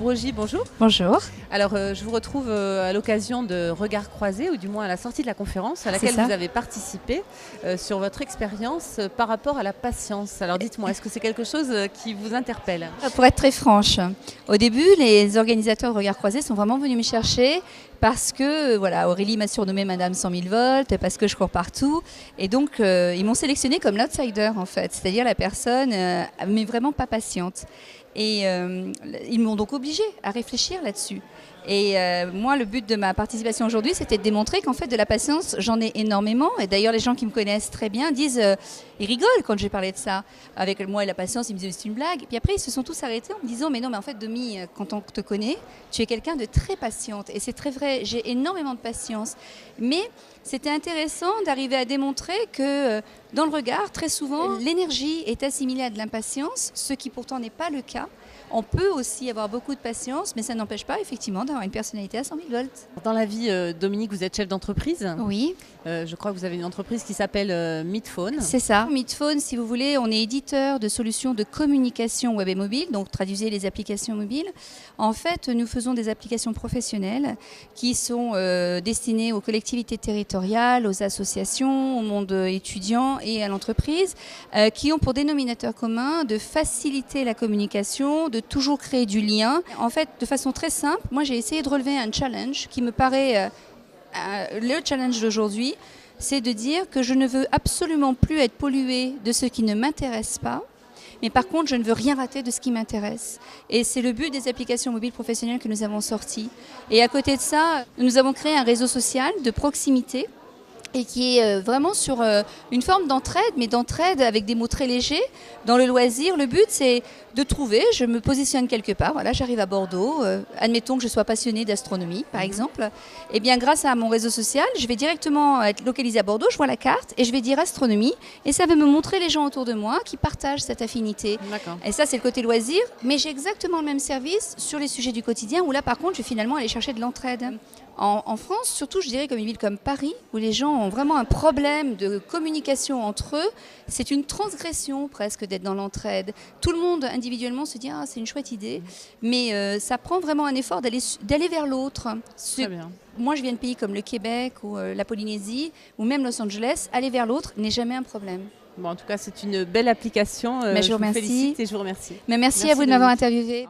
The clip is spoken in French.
Brogy, bonjour. Bonjour. Alors, je vous retrouve à l'occasion de Regards Croisés, ou du moins à la sortie de la conférence à laquelle vous avez participé sur votre expérience par rapport à la patience. Alors, dites-moi, est-ce que c'est quelque chose qui vous interpelle? Pour être très franche, au début, les organisateurs de Regards Croisés sont vraiment venus me chercher parce que, voilà, Aurélie m'a surnommée Madame 100 000 volts, parce que je cours partout. Et donc, ils m'ont sélectionnée comme l'outsider, en fait, c'est-à-dire la personne, mais vraiment pas patiente. Et ils m'ont donc obligée à réfléchir là-dessus. Et moi, le but de ma participation aujourd'hui, c'était de démontrer qu'en fait, de la patience, j'en ai énormément. Et d'ailleurs, les gens qui me connaissent très bien disent, ils rigolent quand j'ai parlé de ça. Avec moi et la patience, ils me disaient, c'est une blague. Puis après, ils se sont tous arrêtés en me disant, mais non, mais en fait, Domi, quand on te connaît, tu es quelqu'un de très patiente. Et c'est très vrai, j'ai énormément de patience. Mais c'était intéressant d'arriver à démontrer que dans le regard, très souvent, l'énergie est assimilée à de l'impatience, ce qui pourtant n'est pas le cas. On peut aussi avoir beaucoup de patience, mais ça n'empêche pas effectivement d'avoir une personnalité à 100 000 volts. Dans la vie, Dominique, vous êtes chef d'entreprise. Oui. Je crois que vous avez une entreprise qui s'appelle Midphone. C'est ça. Midphone, si vous voulez, on est éditeur de solutions de communication web et mobile, donc traduisez les applications mobiles. En fait, nous faisons des applications professionnelles qui sont destinées aux collectivités territoriales, aux associations, au monde étudiant et à l'entreprise, qui ont pour dénominateur commun de faciliter la communication, de toujours créer du lien. En fait, de façon très simple, moi j'ai essayé de relever un challenge qui me paraît le challenge d'aujourd'hui, c'est de dire que je ne veux absolument plus être polluée de ce qui ne m'intéresse pas, mais par contre je ne veux rien rater de ce qui m'intéresse. Et c'est le but des applications mobiles professionnelles que nous avons sorties. Et à côté de ça, nous avons créé un réseau social de proximité et qui est vraiment sur une forme d'entraide, mais d'entraide avec des mots très légers. Dans le loisir, le but c'est de trouver, je me positionne quelque part, voilà, j'arrive à Bordeaux, admettons que je sois passionnée d'astronomie par exemple, et bien grâce à mon réseau social, je vais directement être localisée à Bordeaux, je vois la carte et je vais dire astronomie, et ça va me montrer les gens autour de moi qui partagent cette affinité. Et ça c'est le côté loisir, mais j'ai exactement le même service sur les sujets du quotidien, où là par contre je vais finalement aller chercher de l'entraide. En France, surtout je dirais comme une ville comme Paris, où les gens ont vraiment un problème de communication entre eux, c'est une transgression presque d'être dans l'entraide. Tout le monde individuellement se dit « ah c'est une chouette idée », mais ça prend vraiment un effort d'aller vers l'autre. Moi je viens de pays comme le Québec ou la Polynésie ou même Los Angeles, aller vers l'autre n'est jamais un problème. Bon, en tout cas c'est une belle application, je vous félicite et je vous remercie. Mais merci à vous de m'avoir interviewé.